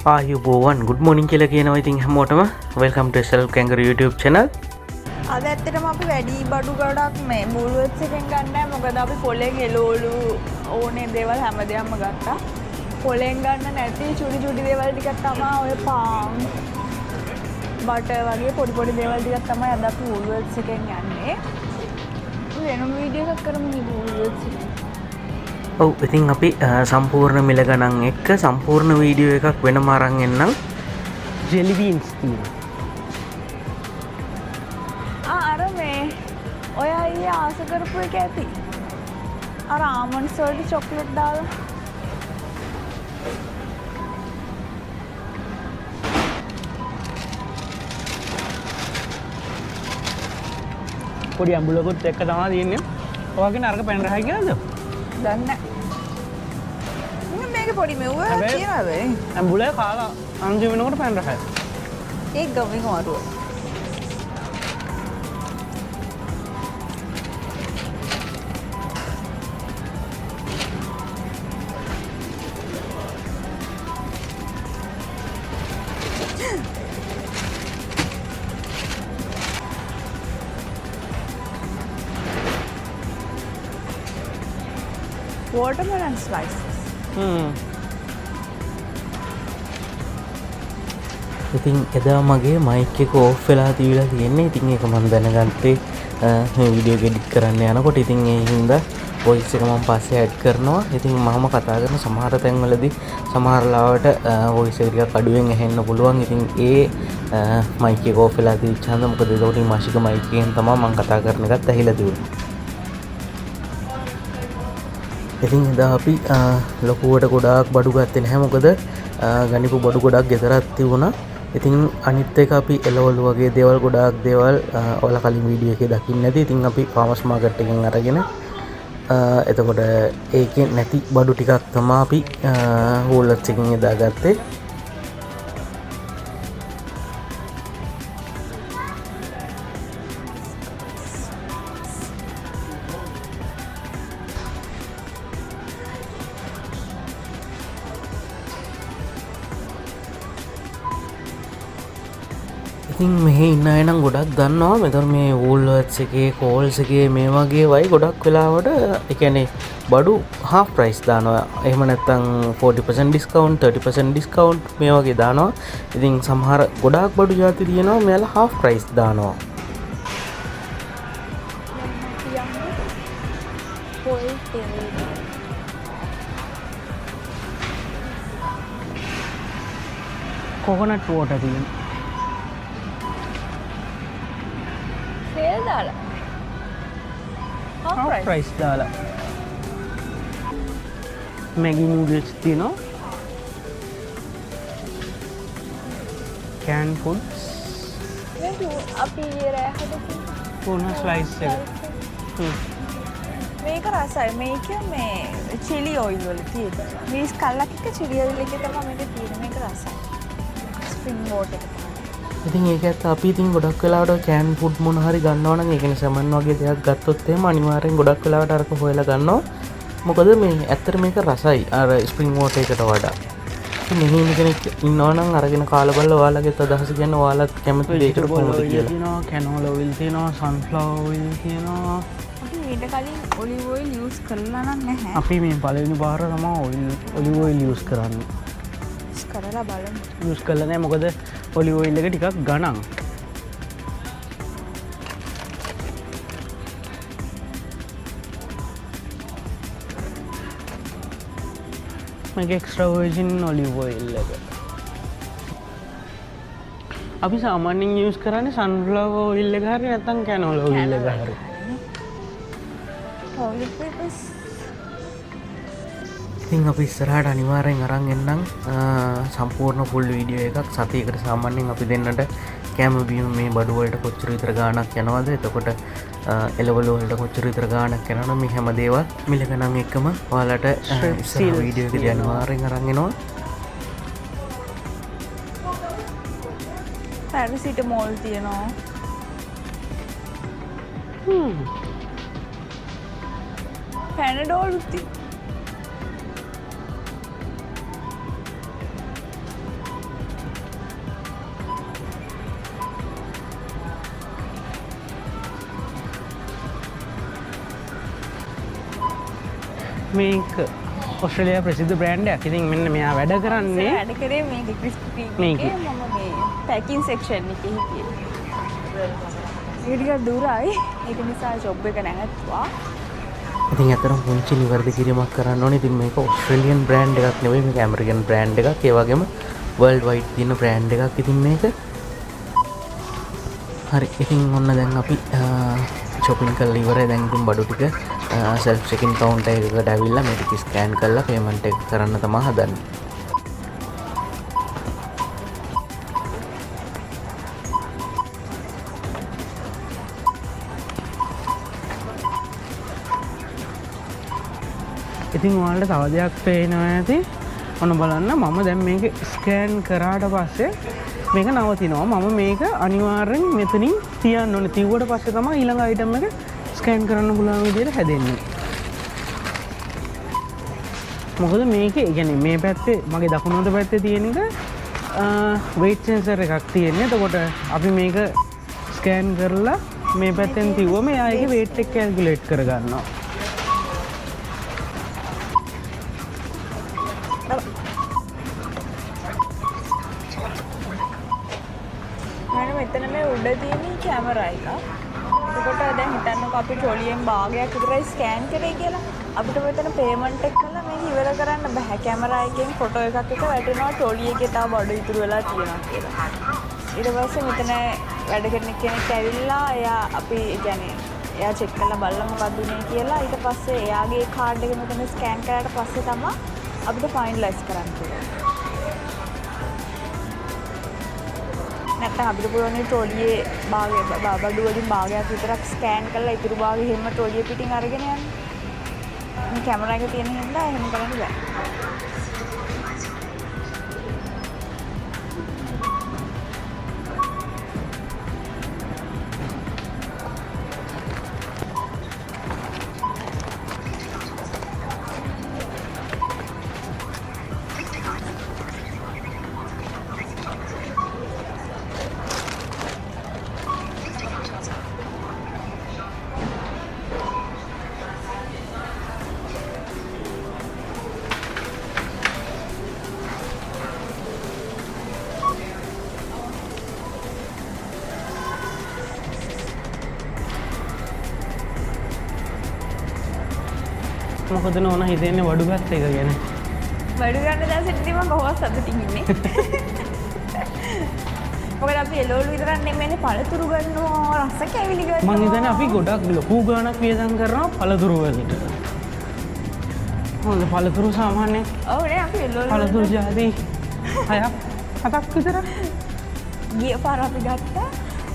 ආයුබෝවන් good morning කියලා කියනවා ඉතින් හැමෝටම welcome to SL Kangaroo YouTube channel. අද ඇත්තටම අපි වැඩි බඩු ගොඩක් මේ මුල්වත්ස් එකෙන් ගන්න නැහැ. මොකද අපි පොලෙන් එළවලු ඕනේ දේවල් හැමදේම ගත්තා. පොලෙන් ගන්න නැති චුටි දේවල් ටිකක් තමයි ඔය පාන් බටර් වගේ පොඩි දේවල් ටිකක් තමයි අද අපි මුල්වත්ස් එකෙන් යන්නේ. වෙනම වීඩියෝ එකක් කරමු මේ මුල්වත්ස් එකෙන්. ඔව් ඉතින් අපි සම්පූර්ණ මිල ගණන් එක්ක සම්පූර්ණ වීඩියෝ එකක් වෙනම අරන් එන්නම්. jelly beans තියෙනවා. අර මේ ඔය අයියා ආස කරපු එක ඇති. අර ආමන්ඩ්ස් වලට චොක්ලට් දාලා. පොඩි අඹුලකුත් එක්ක තමයි තියෙන්නේ. ඔයගෙන අරක පැන රහයි කියලාද? දන්නේ නැහැ. මේක පොඩි මෙව්ව තියනවද? අඹුලේ කාලා අන්තිම වෙනකොට පැන රහයි. ඒක ගමේ මාරුව. Watermelon slices. ඉතින් එදා මගේ මයික් එක ඕෆ් වෙලා තියලා තියෙන්නේ. ඉතින් ඒක මම දැනගත්තේ මේ වීඩියෝ එක එඩිට් කරන්න යනකොට. ඉතින් ඒ හින්දා වොයිස් එක මම පස්සේ ඇඩ් කරනවා. ඉතින් මම කතා කරන සමහර තැන්වලදී සමහර ලාවට වොයිස් එක ටිකක් අඩුවෙන් ඇහෙන්න පුළුවන්. ඉතින් ඒ මයික් එක ඕෆ් වෙලා තියච්ච හන්ද මොකද ඒකට මාසික මයික් එකෙන් තමයි මම කතා කරන එකත් ඇහිලා තිබුණේ. ඉතින් එදා අපි ලොකුවට ගොඩාක් බඩු ගත්තේ නැහැ. මොකද ගනිපු බඩු ගොඩක් ගෙදරක් තිබුණා. ඉතින් අනිත් එක අපි එළවලු වගේ දේවල් ගොඩාක් දේවල් ඔයාලා කලින් වීඩියෝ එකේ දකින්න නැති. ඉතින් අපි ෆාමර්ස් මාකට් එකෙන් අරගෙන එතකොට ඒකේ නැති බඩු ටිකක් තමයි අපි වෝල්වර්ත්ස් එකෙන් එදා ගත්තේ. ඉතින් මෙහි ඉන්න අය නම් ගොඩක් දන්නවා මෙතන මේ වෝල්වර්ත්ස් එකේ කෝල්ස් එකේ මේ වගේ වයි ගොඩක් වෙලාවට ඒ කියන්නේ බඩු half price දානවා. එහෙම නැත්නම් 40% discount 30% discount මේ වගේ දානවා. ඉතින් සමහර ගොඩාක් බඩු જાති තියෙනවා මෙයාලා half price දානවා. කොකනට් වෝටර් තියෙනවා. සේල් දාලා. half price දාලා. Maggi noodles තියෙනවා. canned foods. මේක අපි රෑහට tuna slice එක. මේක රසයි. මේක මේ chili oil වල තියෙන. මිස් කල්ලක් එක chili oil එක තමයි මේක තියෙන්නේ. මේක රසයි. spring water එක. ඉතින් ඒකත් අපි ඉතින් ගොඩක් වෙලාවට කෑන් ෆුඩ් මොන හරි ගන්නවා නම් ඒ කියන්නේ සමන් වගේ දෙයක් ගත්තොත් එහෙම අනිවාර්යෙන් ගොඩක් වෙලාවට අරක හොයලා ගන්නවා. මොකද මේ ඇත්තට මේක රසයි අර ස්ප්‍රින්ග් වෝටර් එකට වඩා. ඉතින් මෙහි ඉන්න කෙනෙක් ඉන්නවා නම් අරගෙන කාලා බලලා ඔයාලගේත් අදහස කියන්න ඔයාලත් කැමති දෙයකට කොහොමද කියලා. තියෙනවා කැනෝලා ඔයිල් තියෙනවා සන්ෆ්ලවර් ඔයිල් තියෙනවා. අපි ඊට කලින් ඔලිව් ඔයිල් යූස් කරලා නම් නැහැ. අපි මේ පළවෙනි පාර තමයි ඔලිව් ඔයිල් යූස් කරන්නේ. කරලා බලමු. යූස් කරලා නැහැ මොකද ඔලිව් ඔයිල් එක ටිකක් ගණන්. මේක එක්ස්ට්‍රා වර්ජින් ඔලිව් ඔයිල් එක. අපි සාමාන්‍යයෙන් යූස් කරන්නේ සන්ෆ්ලවර් ඔයිල් එක හරි නැත්නම් කැනෝලා ඔයිල් එක හරි. ඉතින් අපි ඉස්සරහට අනිවාර්යෙන් අරන් එන්නම් සම්පූර්ණ ෆුල් වීඩියෝ එකක්. සතියකට සාමාන්‍යයෙන් අපි දෙන්නට කැම බීම මේ බඩු වලට කොච්චර විතර ගාණක් යනවද, එතකොට එළවලු වලට කොච්චර විතර ගාණක් යනවද, මේ හැම දේවල් මිල ගණන් එක්කම ඔයාලට ඉස්සර වීඩියෝ එකදී අනිවාර්යෙන් අරන් එනවා. පැරසිටමෝල් තියෙනවා. පැනඩෝල් තියෙනවා. මේක ඔස්ට්‍රේලියා ප්‍රසිද්ධ බ්‍රෑන්ඩ් එකක්. ඉතින් මෙන්න මෙයා වැඩ කරන්නේ වැඩ කරේ මේක ක්‍රිස්පි මේකේ. මම මේ පැකින් සෙක්ෂන් එකේ හිටියේ. ඒක ටිකක් දුරයි. ඒක නිසා ජොබ් එක නැගත්වා. ඉතින් ඇතරම් පුංචි නිවැරදි කිරීමක් කරන්න ඕනේ. ඉතින් මේක ඔස්ට්‍රේලියන් බ්‍රෑන්ඩ් එකක් නෙවෙයි, මේක ඇමරිකන් බ්‍රෑන්ඩ් එකක්. ඒ වගේම වර්ල්ඩ් වයිඩ් තියෙන බ්‍රෑන්ඩ් එකක්. ඉතින් මේක හරි. ඉතින් ඔන්න දැන් අපි shopping කරලා ඉවරයි. දැන් ඉතින් බඩු ටික self checking counter එකකට ඇවිල්ලා මේ ටික ස්කෑන් කරලා payment එක කරන්න තමයි හදන්නේ. ඉතින් ඔයාලට තව දෙයක් පේනවා ඇති. ඔන්න බලන්න මම දැන් මේක ස්කෑන් කරාට පස්සේ මේක නවතිනවා. මම මේක අනිවාර්යෙන් මෙතනින් තියන්න ඕනේ. තියුවට පස්සේ තමයි ඊළඟ අයිටම් එක ස්කෑන් කරන්න පුළුවන් විදිහට හැදෙන්නේ. මොකද මේකේ කියන්නේ මේ පැත්තේ මගේ දකුණු අත පැත්තේ තියෙන එක weight sensor එකක් තියෙන්නේ. එතකොට අපි මේක ස්කෑන් කරලා මේ පැත්තෙන් තියුවම එයා ඒකේ weight එක calculate කරගන්නවා. මෙතන මේ උඩ තියෙන කැමරා එක. එතකොට දැන් හිතන්නකෝ අපි ට්‍රොලියෙන් භාගයක් විතරයි ස්කෑන් කරේ කියලා. අපිට මෙතන පේමන්ට් එක කළා මේක ඉවර කරන්න බෑ. කැමරා එකෙන් ෆොටෝ එකක් එක වැටෙනවා ට්‍රොලි එකේ තව බඩු ඉතුරු වෙලා තියෙනවා කියලා. ඊට පස්සේ මෙතන වැඩ කරන කෙනෙක් ඇවිල්ලා එයා අපි කියන්නේ එයා චෙක් කරලා බලලා මොකක්ද උනේ කියලා. ඊට පස්සේ එයාගේ කාඩ් එක මෙතන ස්කෑන් කරාට පස්සේ තමයි අපිට ෆයිනලයිස් කරන්න පුළුවන්. නැත්නම් අපිට පුළුවන් ට්‍රොලියේ භාගය බඩු වලින් භාගයක් විතරක් ස්කෑන් කරලා ඉතුරු භාගය හැම ට්‍රොලිය පිටින් අරගෙන යන්න. මේ කැමරා එක තියෙන හින්දා එහෙම කරන්න බෑ. මොකද නෝන හිතෙන්නේ වඩු පැත්ත එක ගැන. බඩු ගන්න දැන් සිටින් මම බොහොම සතුටින් ඉන්නේ. මොකද අපි එළවලු විතරක් නෙමෙයි පළතුරු ගන්නවා රස කැවිලි ගන්නවා. මං හිතන්නේ අපි ගොඩක් ලොකු ගාණක් වියදම් කරනවා පළතුරු වලට. හොඳ පළතුරු සාමාන්‍යයෙන් ඔව් නේ අපි එළවලු පළතුරු ජාති 6ක් 7ක් විතර. ගිය පාර අපි ගත්තා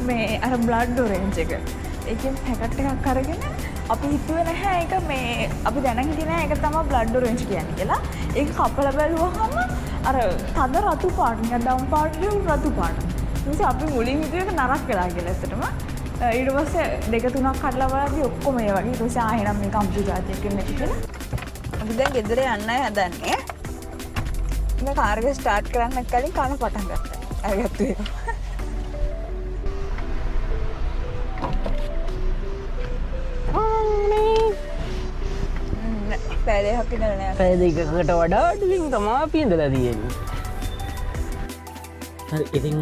මේ අර බ්ලඩ් ඔරෙන්ජ් එක. ඒකෙන් පැකට් එකක් අරගෙන අපි හිතුවේ නැහැ ඒක මේ අපි දැනන් හිටියේ නැහැ ඒක තමයි බ්ලඩ් ඔරෙන්ජ් කියන්නේ කියලා. ඒක කපලා බැලුවහම අර තද රතු පාට නිකන් දම් පාට රතු පාට. ඉතින් අපි මුලින් හිතුවේ ඒක නරක වෙලා කියලා ඇත්තටම. ඊට පස්සේ දෙක තුනක් කඩලා බලද්දි ඔක්කොම ඒ වගේ. ඊට පස්සේ ආයෙනම් මේක අම්පු જાතියක් නැති කියලා. අපි දැන් ගෙදර යන්නයි හදන්නේ. මේ කාර් එක ස්ටාර්ට් කරන්න කලින් කන පටන් ගත්තා. අරගත්තු එක. පැය දෙකක් ඉඳලා නෑ. පැය දෙකකට වඩා අඩුවෙන් තමයි අපි ඉඳලා තියෙන්නේ. හරි. ඉතින්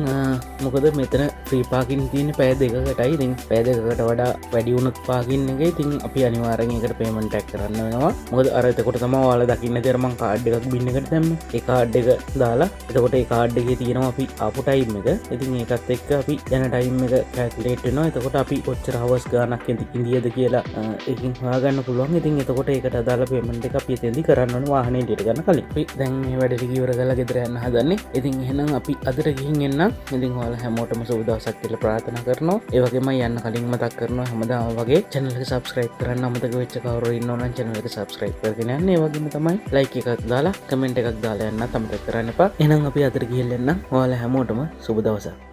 මොකද මෙතන ෆ්‍රී පාකින් තියෙන්නේ පැය දෙකකටයි. ඉතින් පැය දෙකකට වඩා වැඩි වුණොත් පාකින් එකේ ඉතින් අපි අනිවාර්යෙන් ඒකට පේමන්ට් එකක් කරන්න වෙනවා. මොකද අර එතකොට තමයි ඔයාලා දකින්න තියෙන මම කාඩ් එකක් බින් එකට දැම්මේ. ඒ කාඩ් එක දාලා එතකොට ඒ කාඩ් එකේ තියෙනවා අපි ආපු ටයිම් එක. ඉතින් ඒකත් එක්ක අපි යන ටයිම් එක කැල්කියුලේට් වෙනවා. එතකොට අපි කොච්චර හවර්ස් ගානක් ඉඳියද කියලා ඒකෙන් හොයාගන්න පුළුවන්. ඉතින් එතකොට ඒකට අදාළ පේමන්ට් එක අපි එතෙන්දී කරන්න ඕනේ වාහනේ ඩිට ගන්න කලින්. අපි දැන් මේ වැඩ ටික ඉවර කරලා ගෙදර යන්න හදන්නේ. ඉතින් එහෙනම් අපි අදට ගිහින් එන්න. ඉතින් ඔයාලා හැමෝටම සුබ දවසක් කියලා ප්‍රාර්ථනා කරනවා. ඒ වගේම යන්න කලින් මතක් කරනවා හැමදාම වගේ channel එක subscribe කරන්න අමතක වෙච්ච කවුරු ඉන්නවනම් channel එක subscribe කරගෙන යන්න. ඒ වගේම තමයි like එකක් දාලා comment එකක් දාලා යන්නත් අමතක කරන්න එපා. එහෙනම් අපි අදට ගිහින් එන්න. ඔයාලා හැමෝටම සුබ දවසක්.